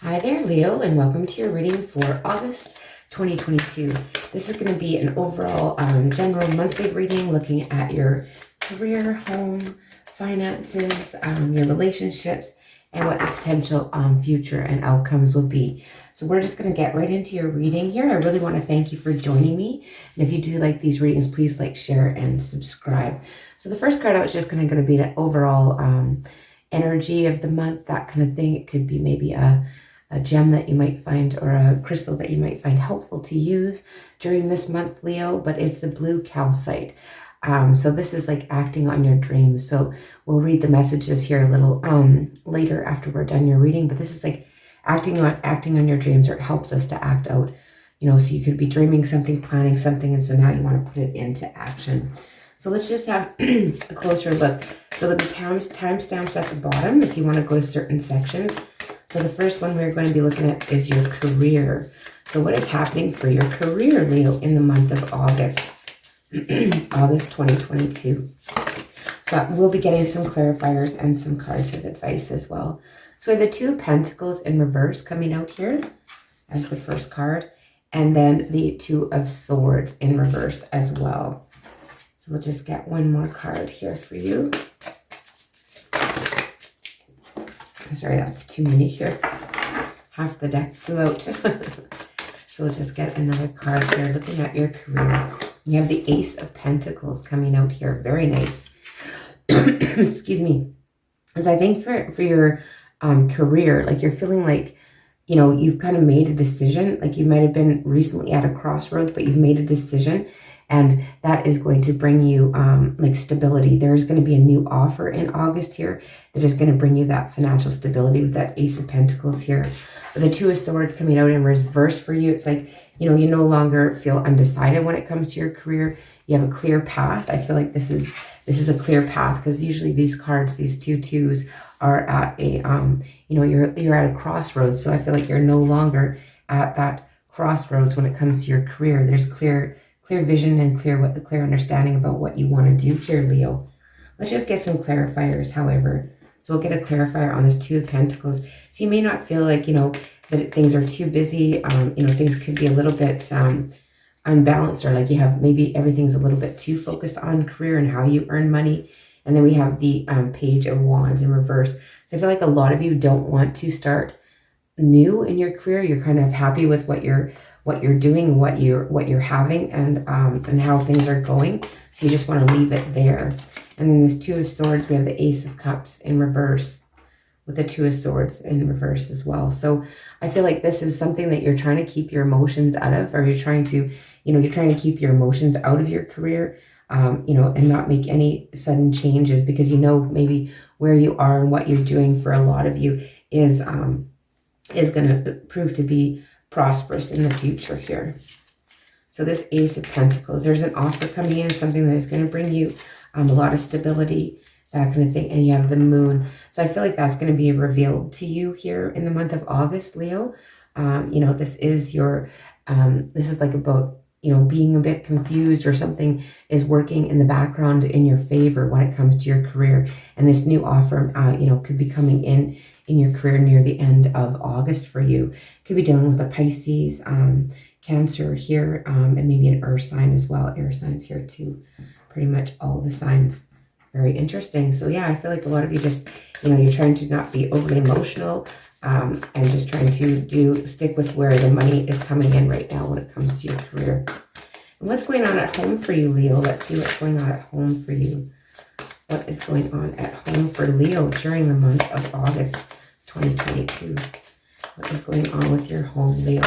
Hi there, Leo, and welcome to your reading for August 2022. This is going to be an overall general monthly reading looking at your career, home, finances, your relationships, and what the potential future and outcomes will be. So we're just going to get right into your reading here. I really want to thank you for joining me. And if you do like these readings, please like, share, and subscribe. So the first card out is just going to be the overall energy of the month, that kind of thing. It could be maybe a gem that you might find or a crystal that you might find helpful to use during this month, Leo, but it's the blue calcite. So this is like acting on your dreams. So we'll read the messages here a little later after we're done your reading, but this is like acting on your dreams, or it helps us to act out, you know, so you could be dreaming something, planning something, and so now you want to put it into action. So let's just have a closer look. So there'll be timestamps at the bottom if you want to go to certain sections. So the first one we're going to be looking at is your career. So what is happening for your career, Leo, in the month of August, August 2022. So we'll be getting some clarifiers and some cards of advice as well. So we have the Two of Pentacles in reverse coming out here as the first card, and then the Two of Swords in reverse as well. So we'll just get one more card here for you. Sorry, that's too many here. Half the deck flew out. So we'll just get another card here looking at your career. You have the Ace of Pentacles coming out here. Very nice. Excuse me. So I think for your career, like you're feeling like, you know, you've kind of made a decision. Like you might have been recently at a crossroads, but you've made a decision. And that is going to bring you like stability. There's going to be a new offer in August here that is going to bring you that financial stability with that Ace of Pentacles here. But the Two of Swords coming out in reverse for you. It's like, you know, you no longer feel undecided when it comes to your career. You have a clear path. I feel like this is a clear path, because usually these cards, these two twos, are at a you know, you're at a crossroads. So I feel like you're no longer at that crossroads when it comes to your career. There's clear vision and clear understanding about what you want to do here, Leo. Let's just get some clarifiers, however. So we'll get a clarifier on this Two of Pentacles. So you may not feel like, you know, that things are too busy. You know, things could be a little bit unbalanced, or like you have maybe everything's a little bit too focused on career and how you earn money. And then we have the Page of Wands in reverse. So I feel like a lot of you don't want to start new in your career. You're kind of happy with what you're doing, what you're having, and how things are going. So you just want to leave it there. And then this Two of Swords, we have the Ace of Cups in reverse with the Two of Swords in reverse as well. So I feel like this is something that you're trying to keep your emotions out of, or you're trying to, you know, you're trying to keep your emotions out of your career, you know, and not make any sudden changes, because you know maybe where you are and what you're doing for a lot of you is going to prove to be prosperous in the future here. So this Ace of Pentacles, there's an offer coming in, something that is going to bring you a lot of stability, that kind of thing. And you have the Moon. So I feel like that's going to be revealed to you here in the month of August, Leo. You know, this is your, this is like about, you know, being a bit confused, or something is working in the background in your favor when it comes to your career. And this new offer, you know, could be coming in your career near the end of August for you. Could be dealing with a Pisces, Cancer here, and maybe an earth sign as well. Air signs here too. Pretty much all the signs. Very interesting. So yeah, I feel like a lot of you just, you know, you're trying to not be overly emotional, and just trying to stick with where the money is coming in right now when it comes to your career. And what's going on at home for you, Leo? Let's see what's going on at home for you. What is going on at home for Leo during the month of August 2022? What is going on with your home, Leo?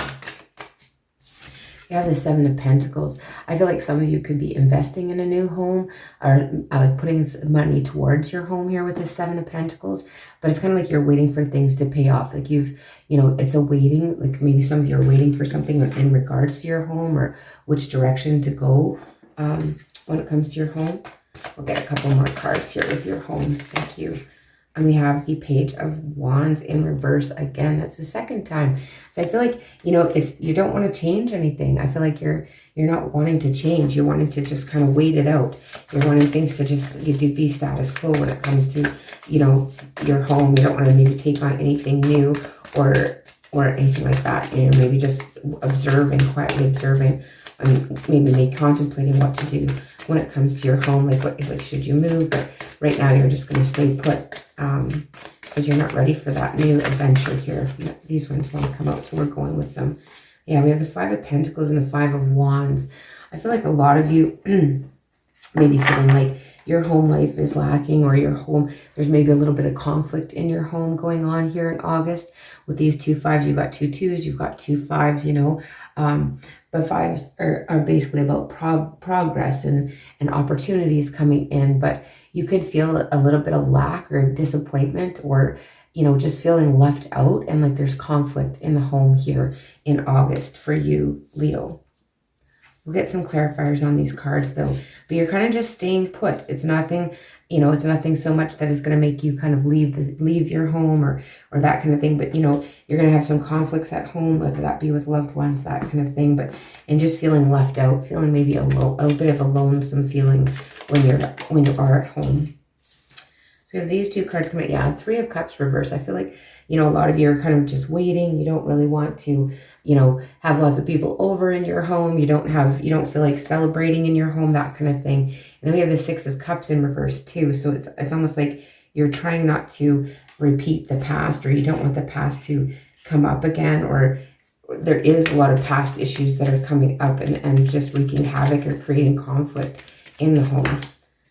You have the Seven of Pentacles. I feel like some of you could be investing in a new home, or like putting money towards your home here with the Seven of Pentacles. But it's kind of like you're waiting for things to pay off. Like you know, it's a waiting, like maybe some of you are waiting for something in regards to your home, or which direction to go when it comes to your home. We'll get a couple more cards here with your home. Thank you. And we have the Page of Wands in reverse again. That's the second time. So I feel like, you know, you don't want to change anything. I feel like you're not wanting to change. You're wanting to just kind of wait it out. You're wanting things to just be status quo when it comes to, you know, your home. You don't want to maybe take on anything new, or or anything like that. You know, maybe just observing, quietly observing, and maybe contemplating what to do when it comes to your home. Like should you move? But right now you're just going to stay put because you're not ready for that new adventure here. These ones want to come out, so we're going with them. Yeah, we have the Five of Pentacles and the Five of Wands. I feel like a lot of you may be feeling like your home life is lacking, or your home, there's maybe a little bit of conflict in your home going on here in August. With these 2 5s, you've got 2 2s, you've got 2 5s, you know. But 5s are basically about progress and opportunities coming in. But you could feel a little bit of lack or disappointment, or, you know, just feeling left out, and like there's conflict in the home here in August for you, Leo. We'll get some clarifiers on these cards though, but you're kind of just staying put. It's nothing, you know, it's nothing so much that is going to make you kind of leave your home or that kind of thing. But, you know, you're going to have some conflicts at home, whether that be with loved ones, that kind of thing. But, and just feeling left out, feeling maybe a bit of a lonesome feeling when you are at home. So we have these 2 cards coming. Yeah, 3 of Cups reverse. I feel like, you know, a lot of you are kind of just waiting. You don't really want to, you know, have lots of people over in your home. You don't feel like celebrating in your home, that kind of thing. And then we have the 6 of Cups in reverse too. So it's almost like you're trying not to repeat the past, or you don't want the past to come up again, or there is a lot of past issues that are coming up and just wreaking havoc or creating conflict in the home.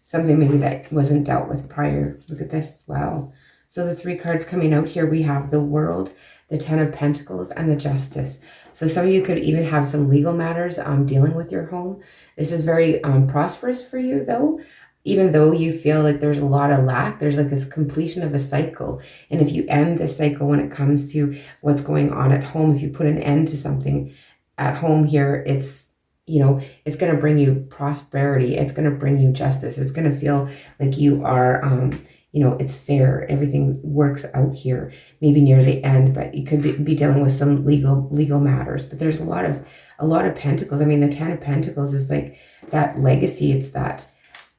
Something maybe that wasn't dealt with prior. Look at this. Wow. So the 3 cards coming out here, we have the World, the 10 of Pentacles, and the Justice. So some of you could even have some legal matters dealing with your home. This is very prosperous for you though. Even though you feel like there's a lot of lack, there's like this completion of a cycle. And if you end this cycle when it comes to what's going on at home, if you put an end to something at home here, it's, you know, it's going to bring you prosperity. It's going to bring you justice. It's going to feel like you are, you know, it's fair. Everything works out here, maybe near the end, but you could be dealing with some legal matters. But there's a lot of pentacles. I mean, the 10 of Pentacles is like that legacy. It's that,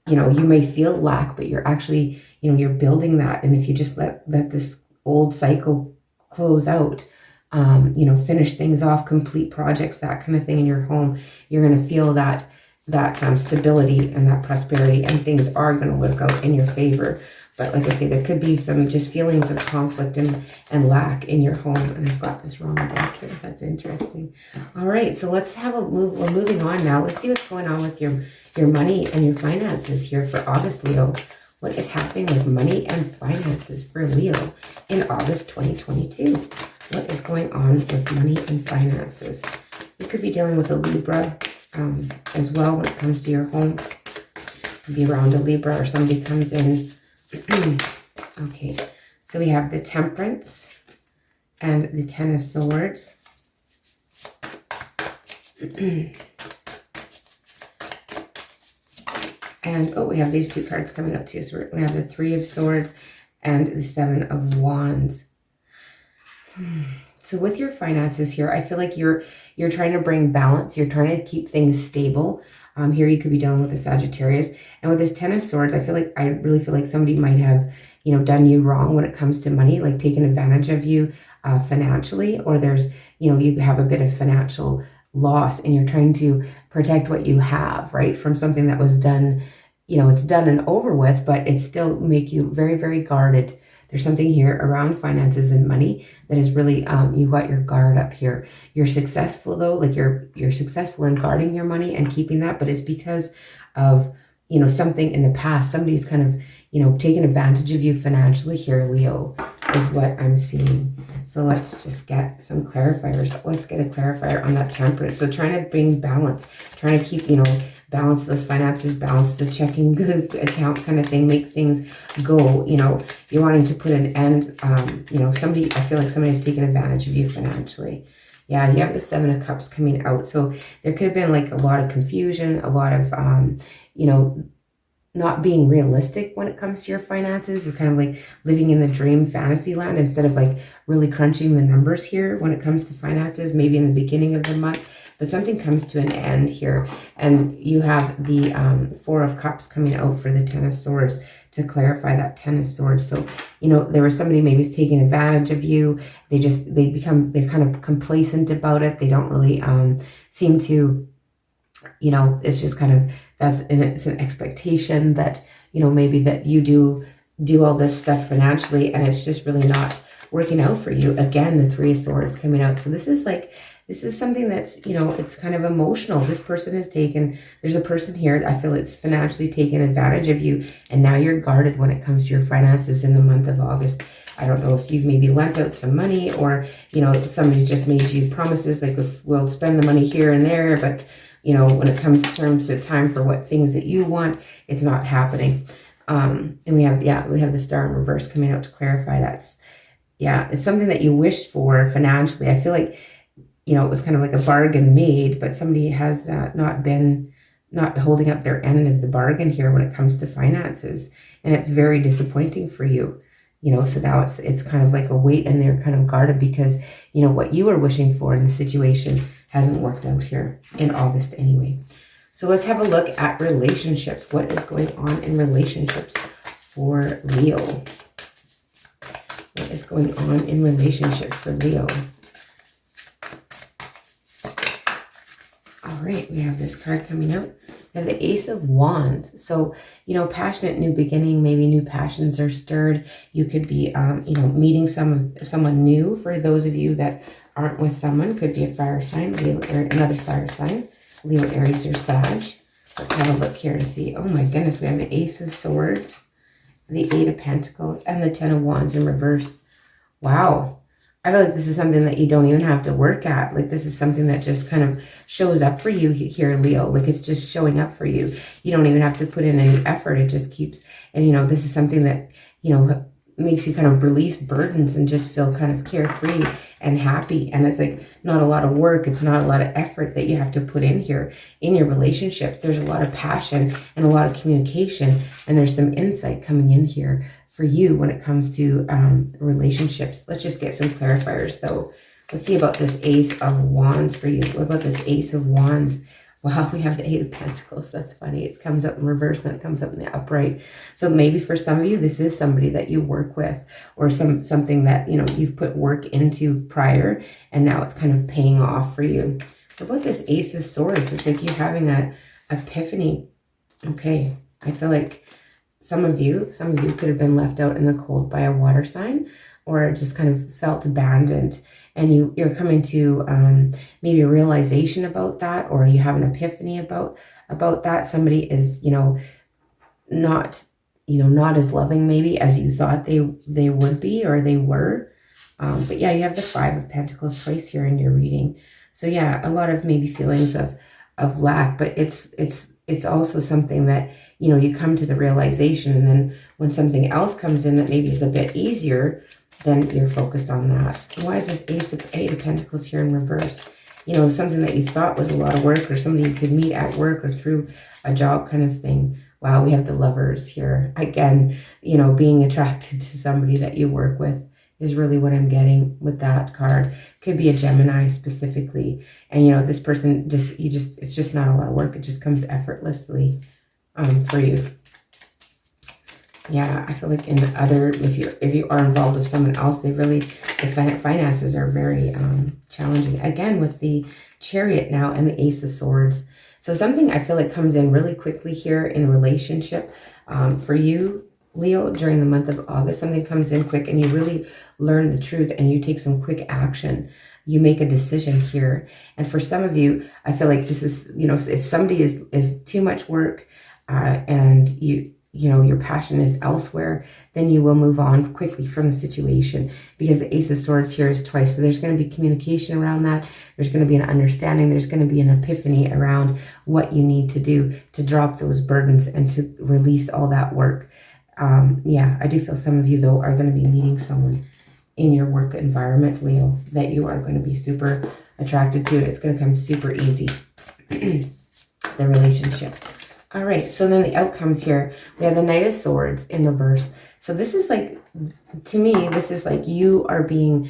you know, you may feel lack, but you're actually, you know, you're building that. And if you just let this old cycle close out, you know, finish things off, complete projects, that kind of thing in your home, you're going to feel that stability and that prosperity, and things are going to work out in your favor. But like I say, there could be some just feelings of conflict and lack in your home. And I've got this wrong deck here. That's interesting. All right, so let's have a move. We're moving on now. Let's see what's going on with your money and your finances here for August, Leo. What is happening with money and finances for Leo in August 2022? What is going on with money and finances? You could be dealing with a Libra as well when it comes to your home. Could be around a Libra, or somebody comes in. Okay, so we have the Temperance and the 10 of Swords. And, oh, we have these 2 cards coming up too. So we have the 3 of Swords and the 7 of Wands. So with your finances here, I feel like you're trying to bring balance. You're trying to keep things stable. Here you could be dealing with a Sagittarius. And with this 10 of Swords, I really feel like somebody might have, you know, done you wrong when it comes to money, like taken advantage of you financially, or there's, you know, you have a bit of financial loss and you're trying to protect what you have, right, from something that was done, you know, it's done and over with, but it still make you very, very guarded. There's something here around finances and money that is really, you got your guard up here. You're successful though, like you're successful in guarding your money and keeping that, but it's because of, you know, something in the past. Somebody's kind of, you know, taken advantage of you financially here, Leo, is what I'm seeing. So let's just get some clarifiers. Let's get a clarifier on that Temperance. So trying to bring balance, trying to keep, you know, balance those finances, balance the checking account kind of thing, make things go, you know, you're wanting to put an end, you know, I feel like somebody's taken advantage of you financially. Yeah, you have the 7 of Cups coming out. So there could have been like a lot of confusion, a lot of, you know, not being realistic when it comes to your finances. You're kind of like living in the dream fantasy land instead of like really crunching the numbers here when it comes to finances, maybe in the beginning of the month. but something comes to an end here. And you have the Four of Cups coming out for the Ten of Swords to clarify that Ten of Swords. So, you know, there was somebody maybe taking advantage of you. They're kind of complacent about it. They don't really seem to, you know, it's just kind of, it's an expectation that, you know, maybe that you do all this stuff financially and it's just really not working out for you. Again, the Three of Swords coming out. So this is something that's, you know, it's kind of emotional. This person has there's a person here, I feel it's financially taken advantage of you, and now you're guarded when it comes to your finances in the month of August. I don't know if you've maybe lent out some money, or, you know, somebody's just made you promises like, we'll spend the money here and there, but, you know, when it comes to terms of time for what things that you want, it's not happening. And we have the Star in reverse coming out to clarify it's something that you wished for financially. I feel like, you know, it was kind of like a bargain made, but somebody has not holding up their end of the bargain here when it comes to finances. And it's very disappointing for you, you know, so now it's kind of like a weight, and they're kind of guarded because, you know, what you were wishing for in the situation hasn't worked out here in August anyway. So let's have a look at relationships. What is going on in relationships for Leo? What is going on in relationships for Leo? All right, we have this card coming out. We have the Ace of Wands. So, you know, passionate new beginning, maybe new passions are stirred. You could be, you know, meeting someone new. For those of you that aren't with someone, could be a fire sign, Leo, another fire sign, Leo, Aries, or Sag. Let's have a look here to see. Oh my goodness, we have the Ace of Swords, the Eight of Pentacles, and the Ten of Wands in reverse. Wow. I feel like this is something that you don't even have to work at. Like, this is something that just kind of shows up for you here, Leo. Like, it's just showing up for you. You don't even have to put in any effort. It just keeps, and, you know, this is something that, you know, makes you kind of release burdens and just feel kind of carefree and happy. And it's like not a lot of work. It's not a lot of effort that you have to put in here in your relationships. There's a lot of passion and a lot of communication, and there's some insight coming in here for you when it comes to relationships. Let's just get some clarifiers though. Let's see about this Ace of Wands for you. What about this Ace of Wands? Wow, we have the Eight of Pentacles. That's funny. It comes up in reverse, then it comes up in the upright. So maybe for some of you, this is somebody that you work with, or something that, you know, you've put work into prior, and now it's kind of paying off for you. What about this Ace of Swords? It's like you're having an epiphany. Okay, I feel like some of you could have been left out in the cold by a water sign, or just kind of felt abandoned, and you're coming to maybe a realization about that, or you have an epiphany about that. Somebody is, you know, not as loving maybe as you thought they would be, or they were. But yeah, you have the Five of Pentacles twice here in your reading. So yeah, a lot of maybe feelings of lack, but it's also something that, you know, you come to the realization, and then when something else comes in that maybe is a bit easier, then you're focused on that. Why is this Eight of Pentacles here in reverse? You know, something that you thought was a lot of work, or somebody you could meet at work or through a job kind of thing. Wow, we have the Lovers here. Again, you know, being attracted to somebody that you work with is really what I'm getting with that card. Could be a Gemini specifically. And, you know, this person it's just not a lot of work. It just comes effortlessly for you. Yeah, I feel like if you are involved with someone else, the finances are very challenging. Again, with the Chariot now and the Ace of Swords. So something I feel like comes in really quickly here in a relationship for you, Leo, during the month of August. Something comes in quick, and you really learn the truth, and you take some quick action. You make a decision here. And for some of you, I feel like this is, you know, if somebody is too much work and you know, your passion is elsewhere, then you will move on quickly from the situation, because the Ace of Swords here is twice. So there's going to be communication around that. There's going to be an understanding. There's going to be an epiphany around what you need to do to drop those burdens and to release all that work. Yeah, I do feel some of you, though, are going to be meeting someone in your work environment, Leo, that you are going to be super attracted to. It's going to come super easy, the relationship. All right, so then the outcomes here, we have the Knight of Swords in reverse. So this is like, to me, this is like you are being,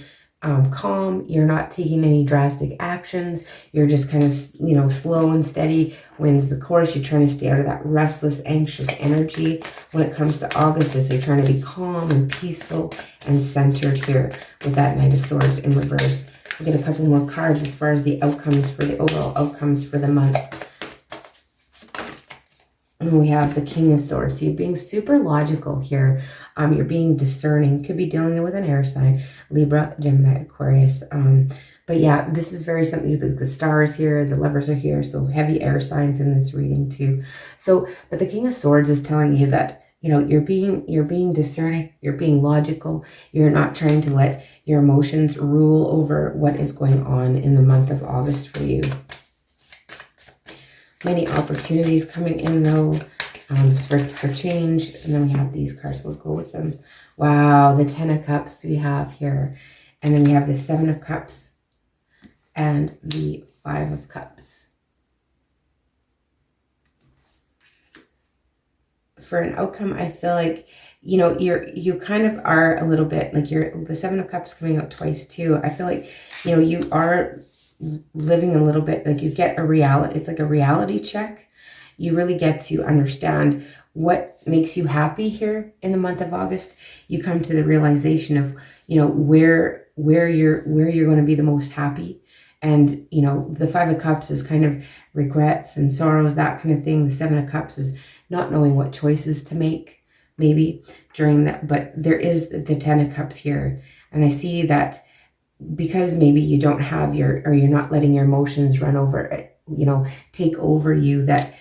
calm. You're not taking any drastic actions. You're just kind of, you know, slow and steady wins the course. You're trying to stay out of that restless, anxious energy. When it comes to August, is you're trying to be calm and peaceful and centered here with that Knight of Swords in reverse. We'll get a couple more cards as far as the outcomes for the overall outcomes for the month. And we have the King of Swords. So you're being super logical here. You're being discerning. Could be dealing with an air sign, Libra, Gemini, Aquarius. But yeah, this is very something. The stars here, the lovers are here. So heavy air signs in this reading too. So, but the King of Swords is telling you that, you know, you're being discerning. You're being logical. You're not trying to let your emotions rule over what is going on in the month of August for you. Many opportunities coming in though, for change. And then we have these cards. We'll go with them. Wow, the 10 of Cups we have here. And then we have the 7 of Cups and the 5 of Cups. For an outcome, I feel like, you know, you kind of are a little bit like the 7 of Cups coming out twice too. I feel like, you know, you are living a little bit like you get a reality. It's like a reality check. You really get to understand what makes you happy here in the month of August. You come to the realization of, you know, where you're going to be the most happy. And, you know, the 5 of Cups is kind of regrets and sorrows, that kind of thing. The 7 of Cups is not knowing what choices to make maybe during that. But there is the 10 of Cups here. And I see that because maybe you don't have you're not letting your emotions run over, you know, take over you, that,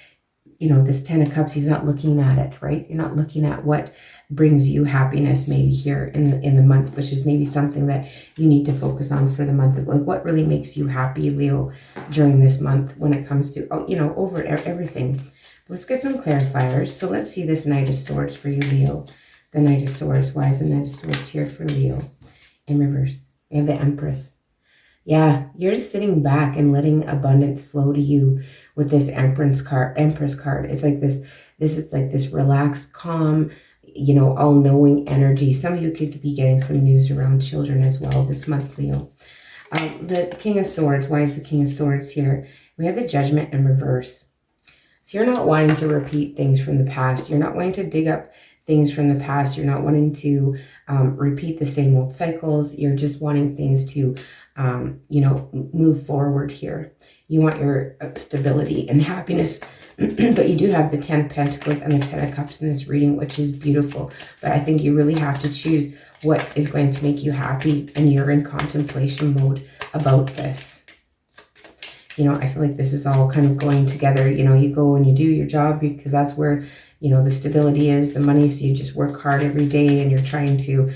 you know, this 10 of Cups, he's not looking at it, right? You're not looking at what brings you happiness maybe here in the month, which is maybe something that you need to focus on for the month of, like, what really makes you happy, Leo, during this month when it comes to, you know, over everything. Let's get some clarifiers. So let's see this Knight of Swords for you, Leo. The Knight of Swords. Why is the Knight of Swords here for Leo in reverse? We have the Empress. Yeah, you're just sitting back and letting abundance flow to you with this Empress card. It's like this is like this relaxed, calm, you know, all-knowing energy. Some of you could be getting some news around children as well this month, Leo. The King of Swords. Why is the King of Swords here? We have the Judgment in reverse. So you're not wanting to repeat things from the past. You're not wanting to dig up things from the past. You're not wanting to repeat the same old cycles. You're just wanting things to, you know, move forward here. You want your stability and happiness. But you do have the 10 of Pentacles and the 10 of Cups in this reading, which is beautiful. But I think you really have to choose what is going to make you happy. And you're in contemplation mode about this. You know, I feel like this is all kind of going together. You know, you go and you do your job because that's where, you know, the stability is, the money. So you just work hard every day and you're trying to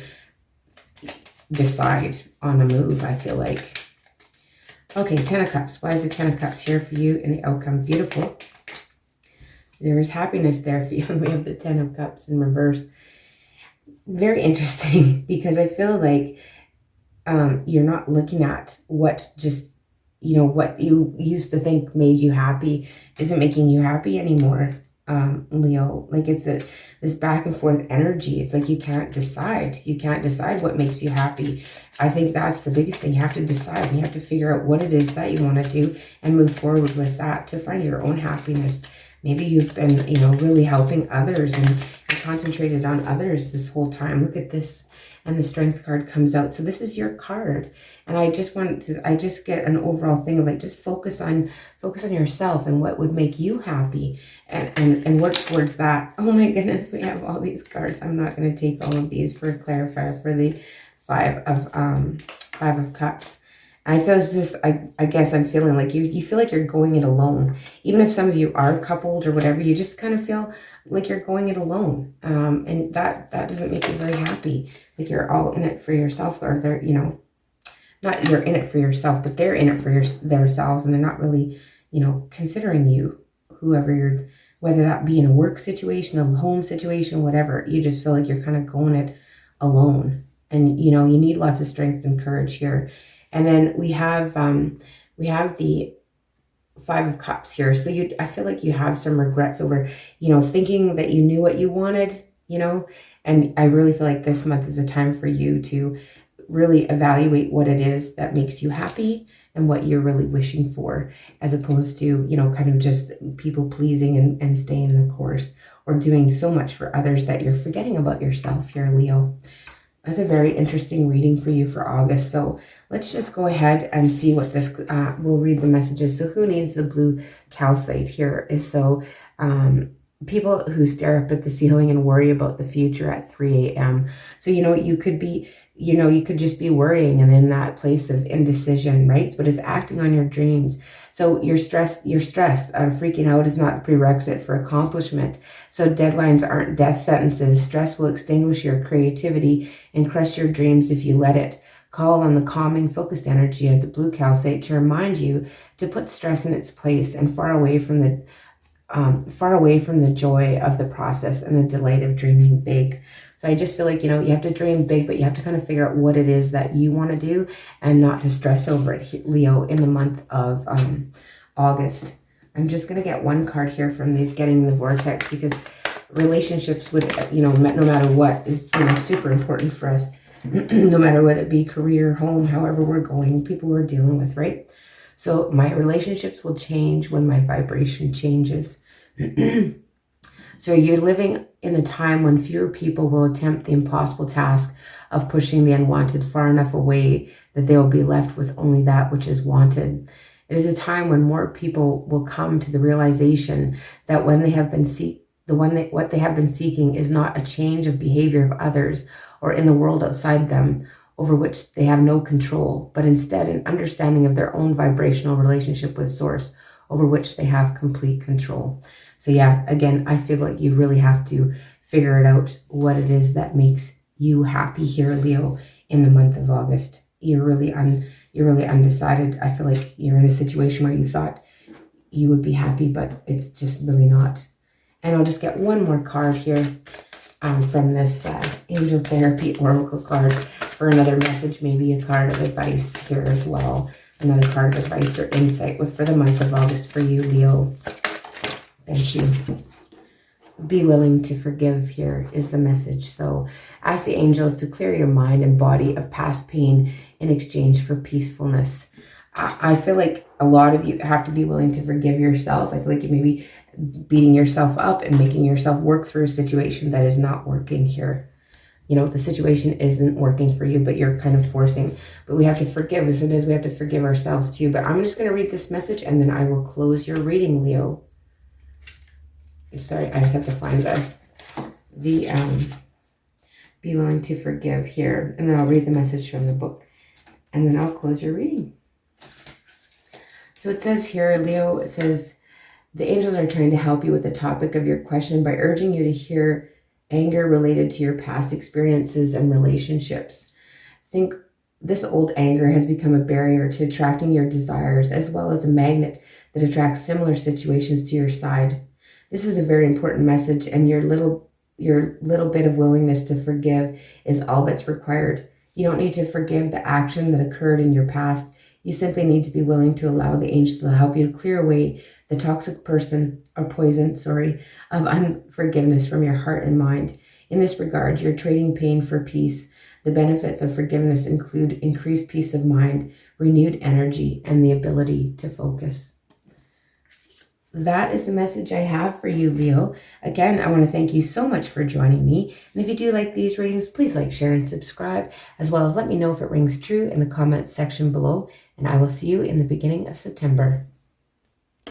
decide on a move, I feel like. Okay, 10 of Cups. Why is the 10 of Cups here for you in the outcome? Beautiful. There is happiness there for you. We have the 10 of Cups in reverse. Very interesting because I feel like you're not looking at what just, you know, what you used to think made you happy isn't making you happy anymore, Leo. Like it's this back and forth energy. It's like you can't decide. You can't decide what makes you happy. I think that's the biggest thing. You have to decide. You have to figure out what it is that you want to do and move forward with that to find your own happiness. Maybe you've been, you know, really helping others and concentrated on others this whole time. Look at this. And the Strength card comes out. So this is your card. And I just get an overall thing of like, just focus on yourself and what would make you happy and work towards that. Oh my goodness, we have all these cards. I'm not going to take all of these for a clarifier for the 5 of Cups. I feel it's just, I guess I'm feeling like you feel like you're going it alone. Even if some of you are coupled or whatever, you just kind of feel like you're going it alone. And that doesn't make you very happy. Like you're all in it for yourself, or they're, you know, not you're in it for yourself, but they're in it for themselves, and they're not really, you know, considering you, whoever you're, whether that be in a work situation, a home situation, whatever. You just feel like you're kind of going it alone. And, you know, you need lots of strength and courage here. And then we have the 5 of Cups here. So I feel like you have some regrets over, you know, thinking that you knew what you wanted, you know, and I really feel like this month is a time for you to really evaluate what it is that makes you happy and what you're really wishing for, as opposed to, you know, kind of just people pleasing and staying the course, or doing so much for others that you're forgetting about yourself here, Leo. That's a very interesting reading for you for August. So let's just go ahead and see what this, we'll read the messages. So who needs the blue calcite here is people who stare up at the ceiling and worry about the future at 3 a.m. So, you know, you could be, you know, you could just be worrying and in that place of indecision, right? But it's acting on your dreams. So you're stressed. Freaking out is not a prerequisite for accomplishment. So deadlines aren't death sentences. Stress will extinguish your creativity and crush your dreams if you let it. Call on the calming, focused energy of the blue calcite to remind you to put stress in its place and far away from the joy of the process and the delight of dreaming big. So I just feel like, you know, you have to dream big, but you have to kind of figure out what it is that you want to do and not to stress over it, Leo, in the month of August. I'm just going to get one card here from these Getting the Vortex, because relationships with, you know, no matter what is, you know, super important for us, no matter whether it be career, home, however we're going, people we're dealing with, right? So my relationships will change when my vibration changes. So you're living in a time when fewer people will attempt the impossible task of pushing the unwanted far enough away that they will be left with only that which is wanted. It is a time when more people will come to the realization that when they have been what they have been seeking is not a change of behavior of others or in the world outside them, over which they have no control, but instead an understanding of their own vibrational relationship with Source, over which they have complete control. So yeah, again, I feel like you really have to figure it out, what it is that makes you happy here, Leo, in the month of August. You're really undecided. I feel like you're in a situation where you thought you would be happy, but it's just really not. And I'll just get one more card here from this Angel Therapy Oracle card for another message, maybe a card of advice here as well. Another card of advice or insight for the month of August for you, Leo. Thank you. Be willing to forgive here is the message. So ask the angels to clear your mind and body of past pain in exchange for peacefulness. I feel like a lot of you have to be willing to forgive yourself. I feel like you may be beating yourself up and making yourself work through a situation that is not working here. You know, the situation isn't working for you, but you're kind of forcing. But we have to forgive. As soon as we have to forgive ourselves too. But I'm just going to read this message and then I will close your reading, Leo. Sorry, I just have to find the be willing to forgive here. And then I'll read the message from the book. And then I'll close your reading. So it says here, Leo, it says, the angels are trying to help you with the topic of your question by urging you to hear anger related to your past experiences and relationships. Think this old anger has become a barrier to attracting your desires, as well as a magnet that attracts similar situations to your side. This is a very important message, and your little bit of willingness to forgive is all that's required. You don't need to forgive the action that occurred in your past. You simply need to be willing to allow the angels to help you to clear away the toxic poison of unforgiveness from your heart and mind. In this regard, you're trading pain for peace. The benefits of forgiveness include increased peace of mind, renewed energy, and the ability to focus. That is the message I have for you, Leo. Again, I want to thank you so much for joining me. And if you do like these readings, please like, share, and subscribe, as well as let me know if it rings true in the comments section below. And I will see you in the beginning of September.